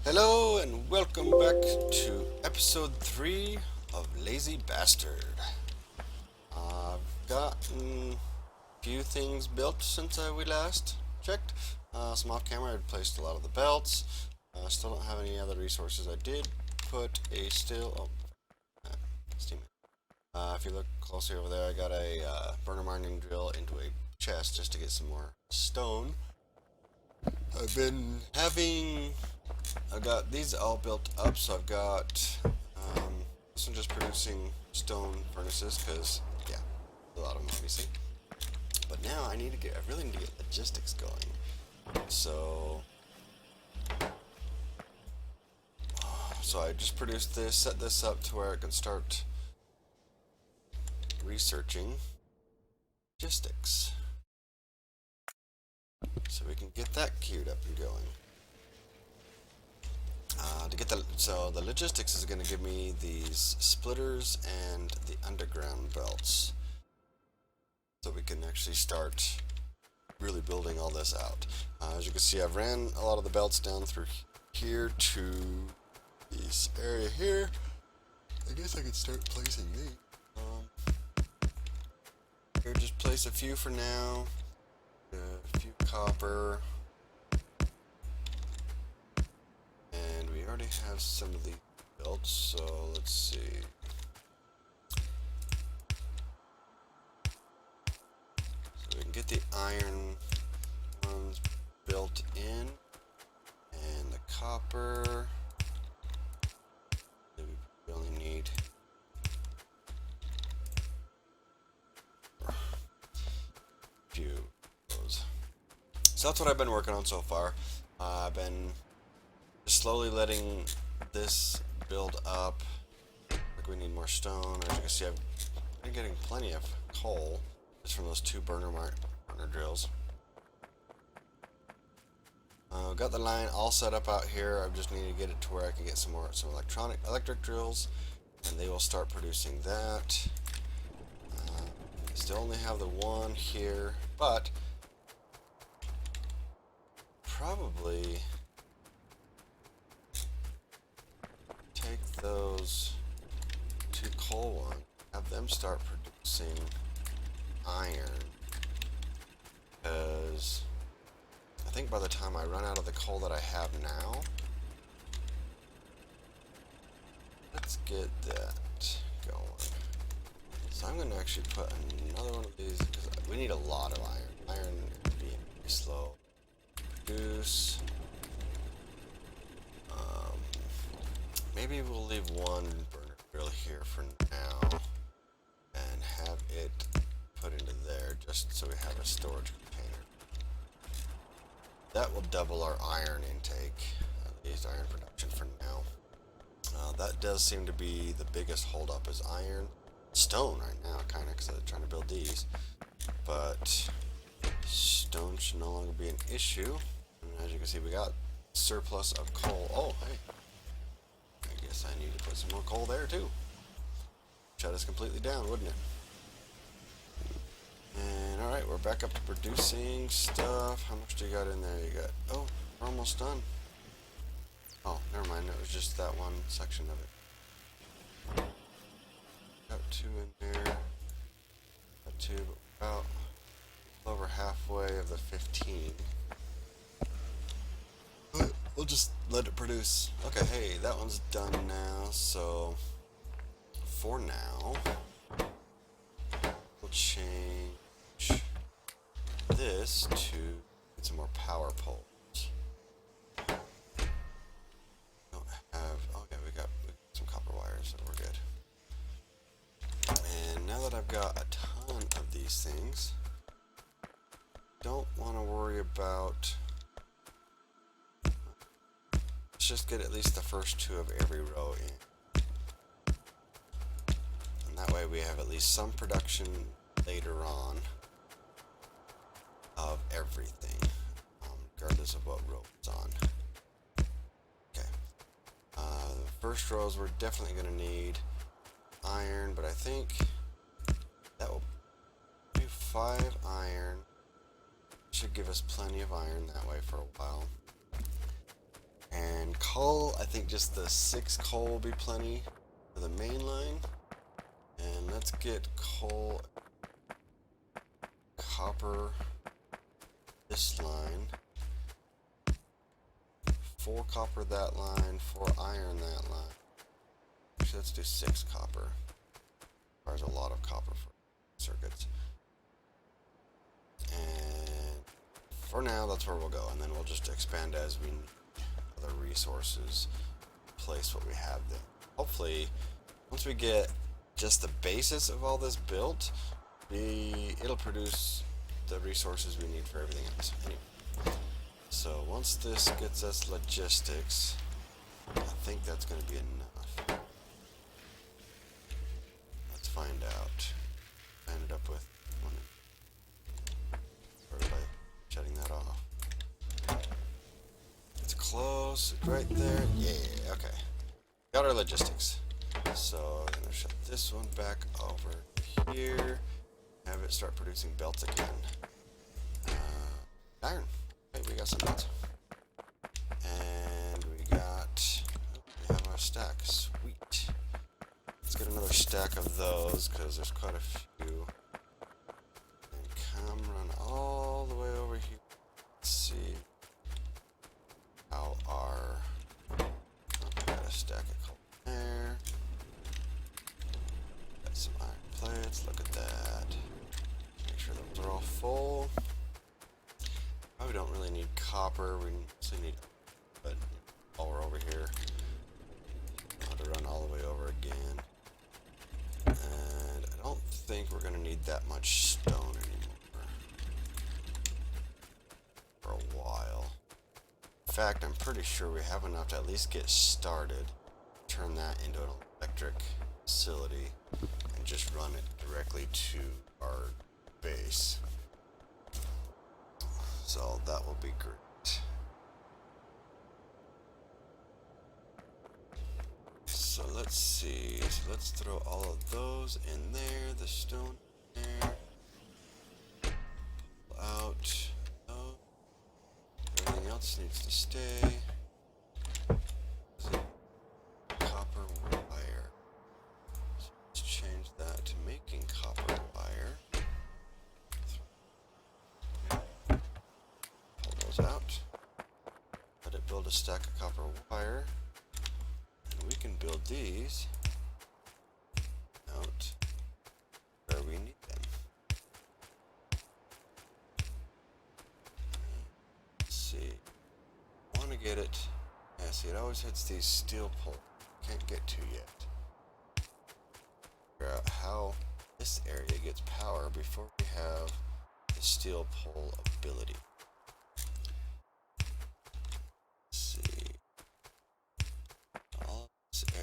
Hello and welcome back to episode 3 of Lazy Bastard. I've gotten a few things built since we last checked. Some off camera, I replaced a lot of the belts. Still don't have any other resources. I did put a steam. If you look closely over there, I got a burner mining drill into a chest just to get some more stone. I've been having I've got these all built up, so I've got this one just producing stone furnaces, because, yeah, a lot of them obviously. But now I really need to get logistics going. So I just produced this, set this up to where I can start researching logistics. So we can get that queued up and going. So the logistics is going to give me these splitters and the underground belts, so we can actually start really building all this out. As you can see, I've ran a lot of the belts down through here to this area here. I guess I could start placing these. Here, just place a few for now. A few copper. And we already have some of these built, so let's see. So we can get the iron ones built in, and the copper. We only need a few of those. So that's what I've been working on so far. I've been slowly letting this build up. Like, we need more stone. As you can see, I've been getting plenty of coal just from those two burner drills. Got the line all set up out here. I just need to get it to where I can get some electric drills, and they will start producing that. Still only have the one here, but probably take those two coal ones, have them start producing iron, because I think by the time I run out of the coal that I have now, let's get that going. So I'm going to actually put another one of these, because we need a lot of iron. Iron is being pretty slow. Goose. Maybe we'll leave one burner drill here for now and have it put into there just so we have a storage container. That will double our iron intake, at least iron production for now. That does seem to be the biggest holdup, is iron. Stone right now, kind of, because I'm trying to build these. But stone should no longer be an issue. And as you can see, we got surplus of coal. Oh, hey. I guess I need to put some more coal there, too. Shut us completely down, wouldn't it? And alright, we're back up to producing stuff. How much do you got in there? You got... Oh, we're almost done. Oh, never mind. It was just that one section of it. Got two in there. Got two, about over halfway of the 15. But we'll just let it produce. Okay, hey, that one's done now, so for now, we'll change this to get some more power poles. Don't have, okay, we got some copper wires, so we're good. And now that I've got a ton of these things, don't want to worry about, let's just get at least the first two of every row in. And that way we have at least some production later on of everything, regardless of what row it's on. Okay. The first rows we're definitely going to need iron, but I think that will do 5 iron. Should give us plenty of iron that way for a while. And coal, I think just the 6 coal will be plenty for the main line. And let's get coal, copper, this line. 4 copper that line, 4 iron that line. Actually, let's do 6 copper. Requires a lot of copper for circuits. And for now, that's where we'll go. And then we'll just expand as we need other resources, place what we have there. Hopefully, once we get just the basis of all this built, it'll produce the resources we need for everything else. Anyway, so once this gets us logistics, I think that's going to be enough. Let's find out. I ended up with one. Sorry by shutting that off. It's close, it's right there. Yeah, okay. Got our logistics. So I'm gonna shut this one back over here. Have it start producing belts again. Iron. Okay, we got some belts. And we have our stack. Sweet. Let's get another stack of those because there's quite a few. And come run all the way over here. Let's see how our. Got a stack of coal there. Got some iron plates. Look at that. Make sure those are all full. Probably don't really need copper. We mostly need, but while we're over here, I'll have to run all the way over again. And I don't think we're going to need that much stone anymore for a while. In fact, I'm pretty sure we have enough to at least get started. Turn that into an electric facility and just run it directly to our base. So that will be great. So let's see. So let's throw all of those in there. The stone there. Pull out. Oh. Everything else needs to stay. Copper wire. So let's change that to making copper wire. Out. Let it build a stack of copper wire, and we can build these out where we need them. Let's see. I want to get it. Yeah, see, it always hits these steel poles. Can't get to yet. Figure out how this area gets power before we have the steel pole ability.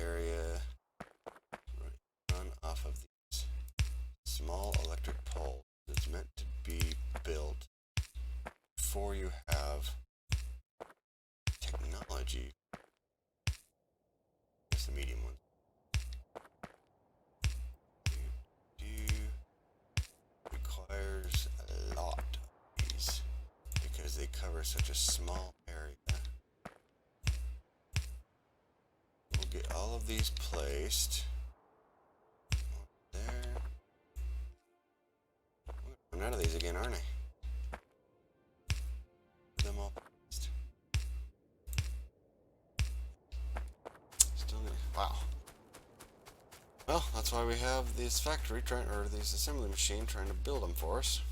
Area run off of these small electric poles. It's meant to be built before you have technology. That's the medium one. Requires a lot of these because they cover such a small area. Get all of these placed there. I'm out of these again, aren't I? Them all placed. Still gonna. Wow. Well, that's why we have this factory or this assembly machine trying to build them for us.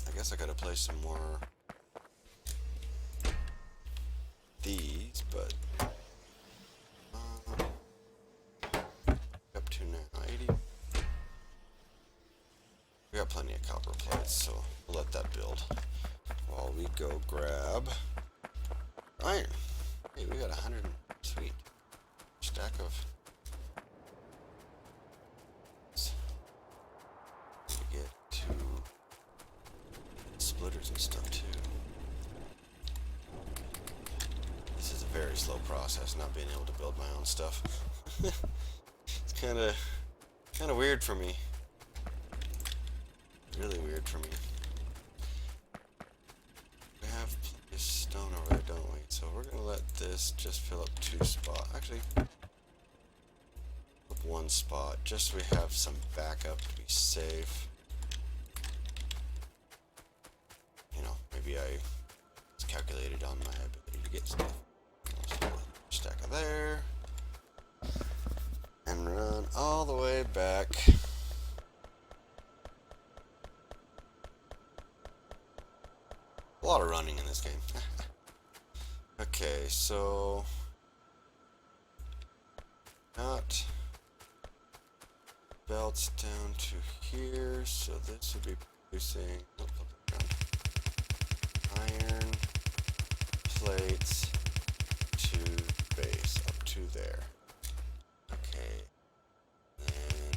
I guess I gotta place some more these, but. Up to now 80. We got plenty of copper plates, so we'll let that build while we go grab iron. Hey, we got 100. Sweet stack of. Get 2 splitters and stuff too. This is a very slow process, not being able to build my own stuff. It's kind of weird for me. Really weird for me. We have plenty of stone over there, don't we? So so we're gonna let this just fill up 2 spots. Actually, up 1 spot, just so we have some backup to be safe. You know, maybe I calculated on my ability to get stuff. Stack it there. And run all the way back. A lot of running in this game. Okay, so not belts down to here, so this would be producing iron plates to base up to there. Okay, then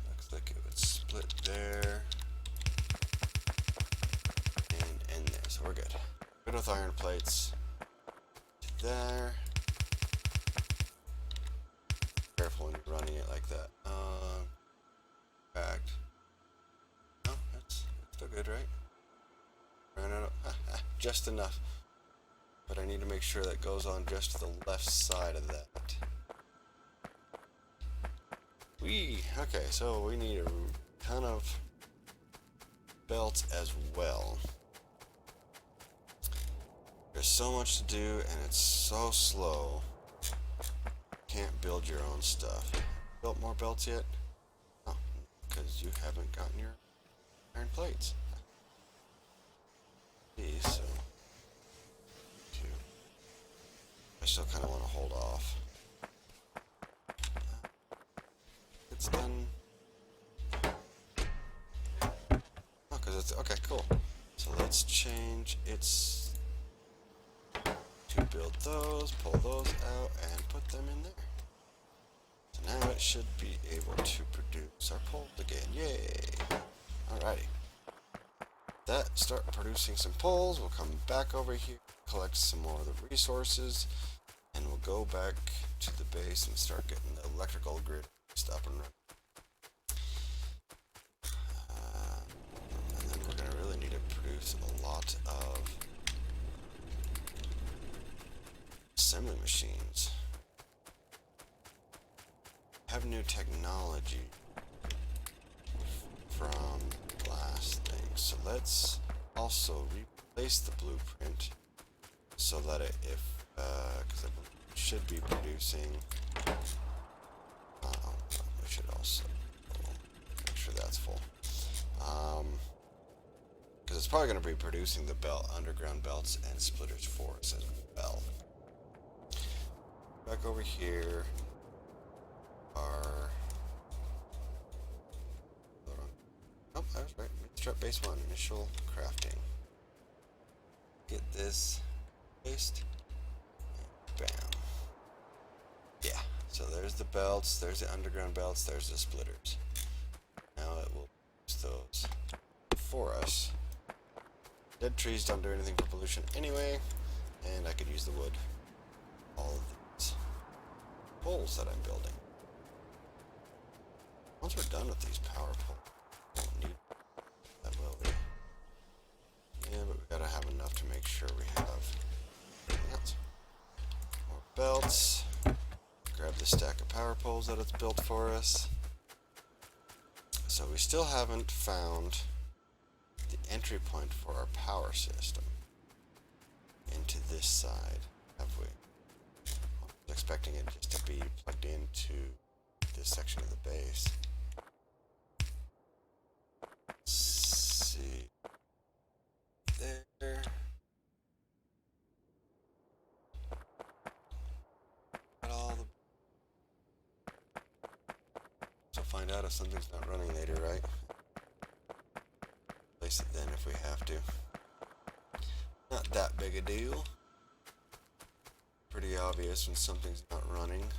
looks like it would split there and end there, so we're good. Good with iron plates to there. Careful when you're running it like that. Fact. No, that's still good, right? Ran out of just enough. But I need to make sure that goes on just the left side of that. Okay, so we need a ton of belts as well. There's so much to do and it's so slow. Can't build your own stuff. Built more belts yet? Oh, because you haven't gotten your iron plates. These, so I still kind of want to hold off. It's done. Oh, because it's okay, cool. So let's change its to build those, pull those out, and put them in there. So now it should be able to produce our poles again. Yay! Alrighty. That start producing some poles. We'll come back over here, collect some more of the resources, and we'll go back to the base and start getting the electrical grid up and running. And then we're going to really need to produce a lot of assembly machines. Have new technology from last thing, so let's also replace the blueprint so that because it should be producing. We should also make sure that's full. Because it's probably going to be producing the underground belts and splitters for us as well. Back over here are. Oh, I was right. Midstrap base 1, initial crafting. Get this based. Bam. Yeah. So there's the belts, there's the underground belts, there's the splitters. Now it will use those for us. Dead trees don't do anything for pollution anyway, and I could use the wood. All of these poles that I'm building. Once we're done with these power poles, we won't need that, will we? Yeah, but we gotta have enough to make sure we have everything else. More belts. Grab the stack of power poles that it's built for us. So we still haven't found the entry point for our power system into this side, have we? I was expecting it just to be plugged into this section of the base. Let's see. There. Got all the. So find out if something's not running later, right? Place it then if we have to. Not that big a deal. Pretty obvious when something's not running.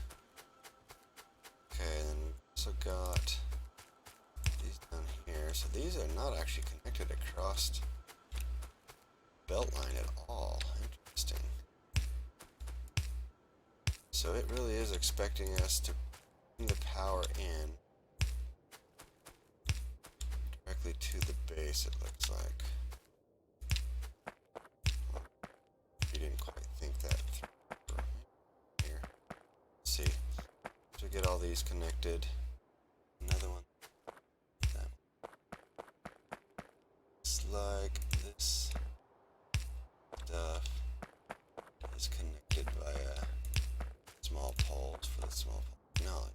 Okay, then we also got these down here. So these are not actually connected across belt line at all. Interesting. So it really is expecting us to bring the power in directly to the base, it looks like. We didn't quite all these connected. Another one. That one. It's like this stuff is connected via small poles for the small pole technology.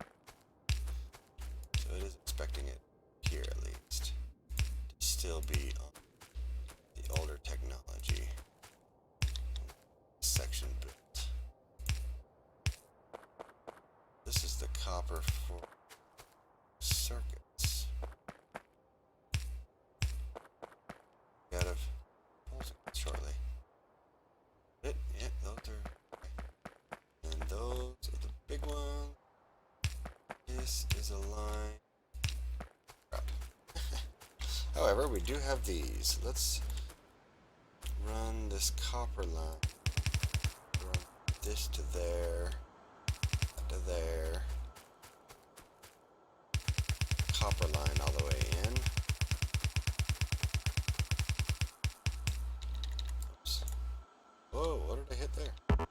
So it is expecting it here at least to still be on the older technology section built. This is the copper for circuits. Out of poles shortly. Yeah, those are okay. And those are the big ones. This is a line. However, we do have these. Let's run this copper line. Run this to there. That to there. Copper line all the way in. Oops. Whoa, what did I hit there?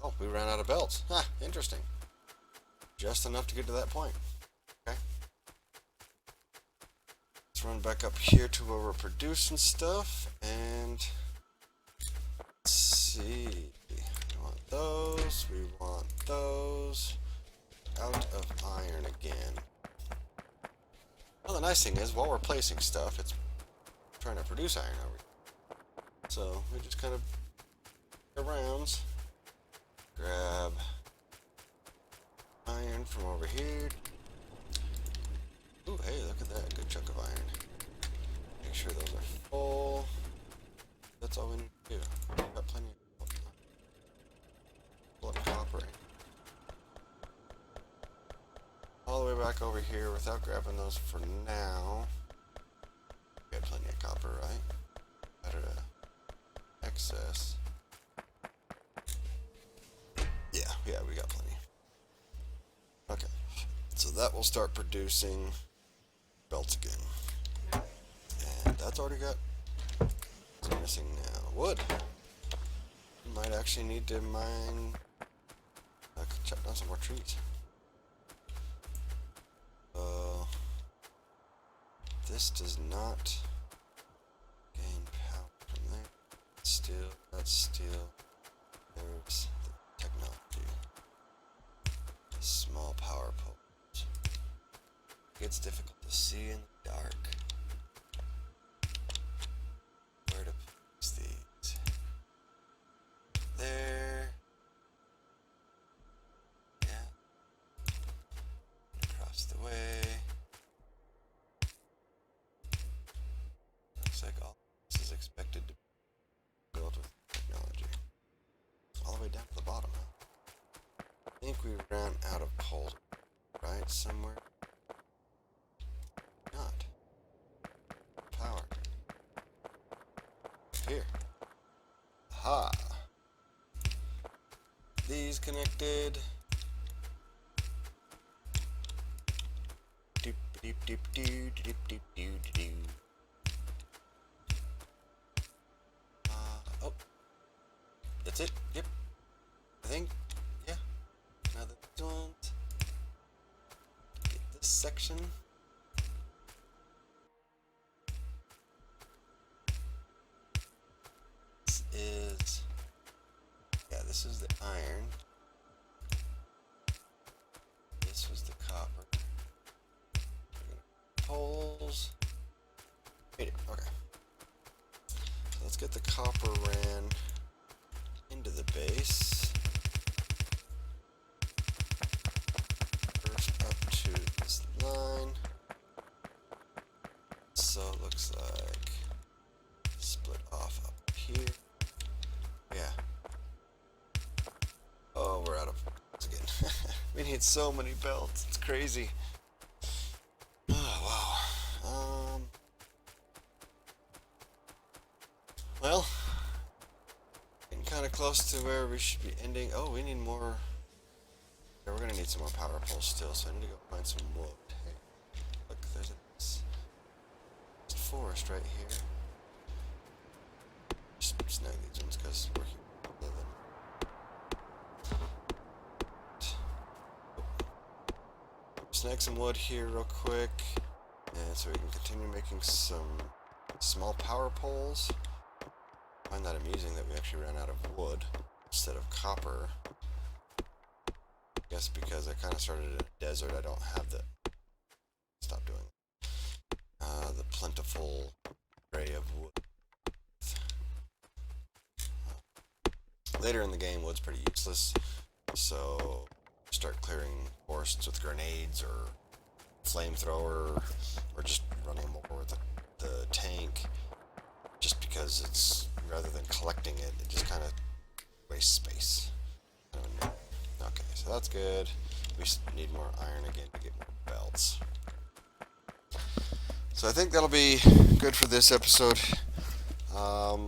Oh, we ran out of belts. Huh, interesting. Just enough to get to that point. Okay. Let's run back up here to where we're producing stuff and let's see. We want those. We want those. Out of iron again. Well, the nice thing is, while we're placing stuff, it's trying to produce iron over here. So we just kind of around, grab iron from over here. Ooh, hey, look at that. Good chunk of iron. Make sure those are full. That's all we need to do. We've got plenty of copper. All the way back over here without grabbing those for now. We got plenty of copper, right? Better excess. Yeah, we got plenty. Okay, so that will start producing belts again. And that's already got what's missing now. Wood. Might actually need to mine. I could chop down some more trees. This does not gain power from there. That's still, there's the technology. Small power poles. It's difficult to see in the dark. Where to place these? There. Yeah. Across the way. Looks like all this is expected to be built with technology. All the way down to the bottom. I think we ran out of poles, right? Somewhere. Not. Power. Here. Aha. These connected. Doop doop doop doo doop doop doo doo. Oh. That's it. Yep. I think. Yeah. Now the ones. Get this section. This is the iron. This was the copper. Poles. Made it. Okay. So let's get the copper ran into the base. First up to this line. So it looks like split off up here. Yeah. Oh, we're out of belts again. We need so many belts. It's crazy. Oh, wow. Well, getting kind of close to where we should be ending. Oh, we need more. Yeah, we're gonna need some more power poles still, so I need to go find some wood. Hey, look, there's a forest right here. Just snag these ones because we're here. snag some wood here real quick, and so we can continue making some small power poles. I find that amusing that we actually ran out of wood instead of copper. I guess because I kind of started in a desert, I don't have the... Stop doing the plentiful array of wood. Later in the game, wood's pretty useless, so start clearing forests with grenades or flamethrower, or just running more with the tank, just because it's, rather than collecting it, it just kind of wastes space. Okay, so that's good. We need more iron again to get more belts. So I think that'll be good for this episode. So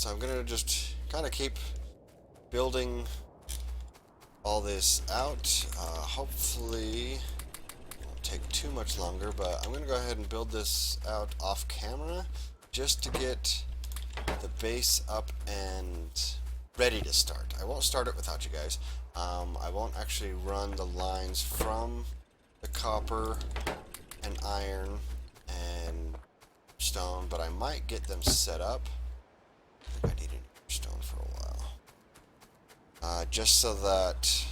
I'm gonna just kind of keep building all this out. Hopefully it won't take too much longer, but I'm gonna go ahead and build this out off camera just to get the base up and ready to start. I won't start it without you guys. I won't actually run the lines from the copper and iron and stone, but I might get them set up. I think I need a new stone for a while. Just so that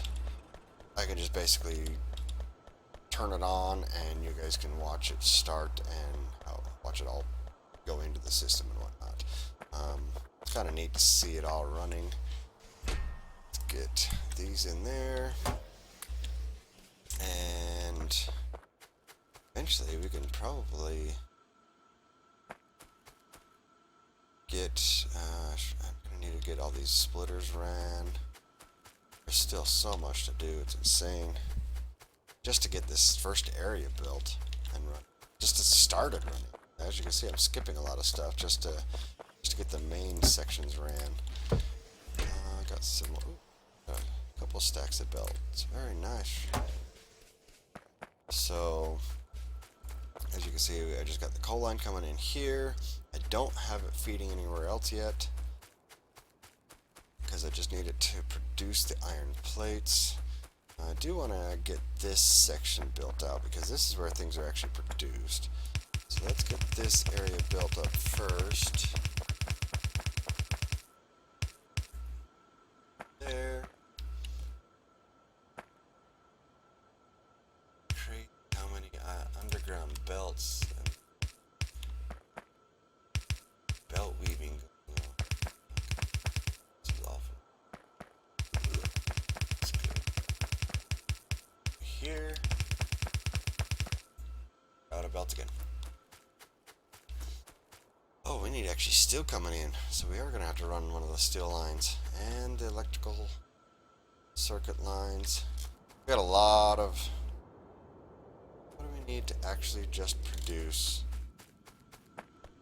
I can just basically turn it on and you guys can watch it start and watch it all go into the system and whatnot. It's kind of neat to see it all running. Let's get these in there, and eventually we can probably get, I'm gonna need to get all these splitters ran. There's still so much to do, it's insane. Just to get this first area built and run, just to start it running. As you can see, I'm skipping a lot of stuff just to get the main sections ran. I got some, a couple stacks of belts, very nice. So, as you can see, I just got the coal line coming in here. I don't have it feeding anywhere else yet, because I just need it to produce the iron plates. I do want to get this section built out, because this is where things are actually produced. So let's get this area built up first. There. Create how many underground belts and belt weaving. This is awful. That's good. Here. Out of belts again. Oh, we need actually steel coming in, so we are going to have to run one of the steel lines and the electrical circuit lines. We got a lot of... What do we need to actually just produce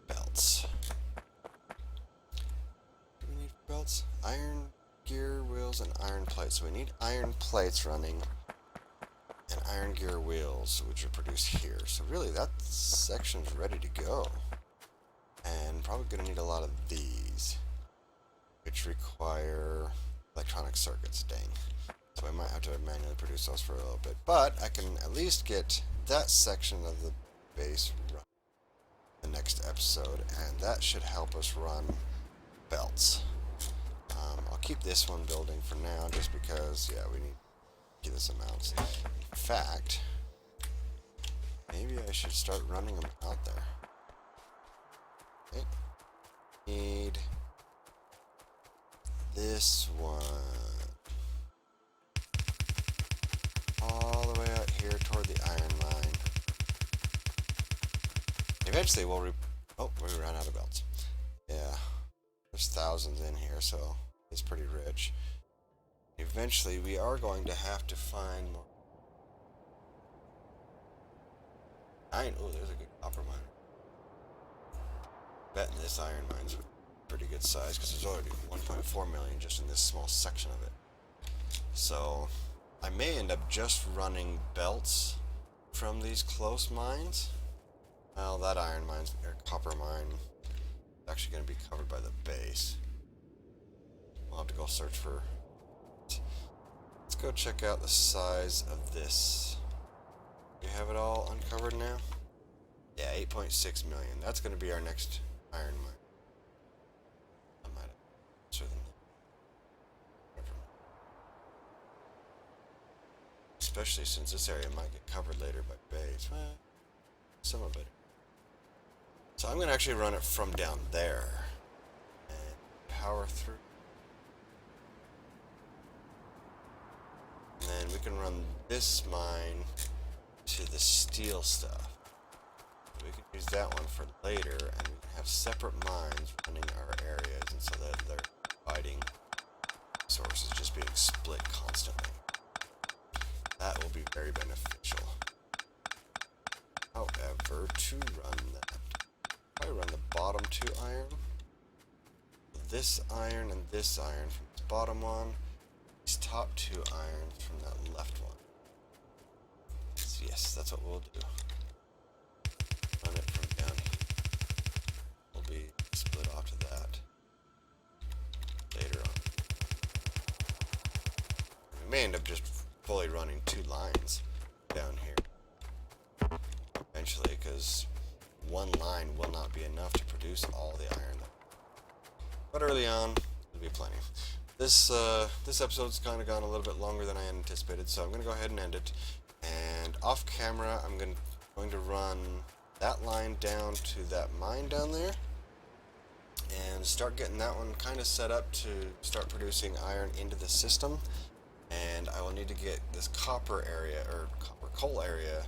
belts? Do we need belts? Iron gear wheels and iron plates. So we need iron plates running and iron gear wheels, which are produced here. So really, that section's ready to go. And probably going to need a lot of these, which require electronic circuits, dang. So I might have to manually produce those for a little bit. But I can at least get that section of the base run the next episode, and that should help us run belts. I'll keep this one building for now, just because, yeah, we need ridiculous amounts. In fact, maybe I should start running them out there. Okay. Need this one all the way out here toward the iron mine. Eventually we'll oh, we ran out of belts. Yeah, there's thousands in here, so it's pretty rich. Eventually we are going to have to find more iron. Oh, there's a good copper mine. Betting this iron mine's pretty good size, because there's already 1.4 million just in this small section of it. So I may end up just running belts from these close mines. Well, that iron mine's, or copper mine, is actually going to be covered by the base. We'll have to go search for... Let's go check out the size of this We have it all uncovered now? Yeah, 8.6 million. That's going to be our next iron mine. I might have answered them. Never mind. Especially since this area might get covered later by base. Well, some of it. So I'm going to actually run it from down there and power through. And then we can run this mine to the steel stuff. We can use that one for later, and we can have separate mines running our areas, and so that they're fighting sources just being split constantly. That will be very beneficial. However, to run that, probably run the bottom 2 iron, this iron and this iron from this bottom one, these top 2 irons from that left one. So yes, that's what we'll do. Run it from down here. We'll be split off to that later on. We may end up just fully running 2 lines down here eventually, because one line will not be enough to produce all the iron. But early on, it'll be plenty. This episode's kind of gone a little bit longer than I anticipated, so I'm going to go ahead and end it. And off camera, I'm going to run that line down to that mine down there and start getting that one kind of set up to start producing iron into the system. And I will need to get this copper area, or copper coal area,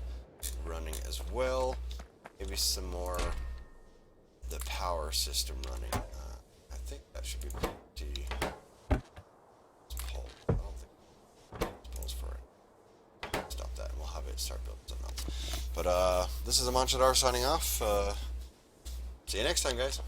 running as well. Maybe some more the power system running. I think that should be pretty pull. I don't think pulls for it. Stop that and we'll have it start building something else. But this is Amanchadar signing off. See you next time, guys.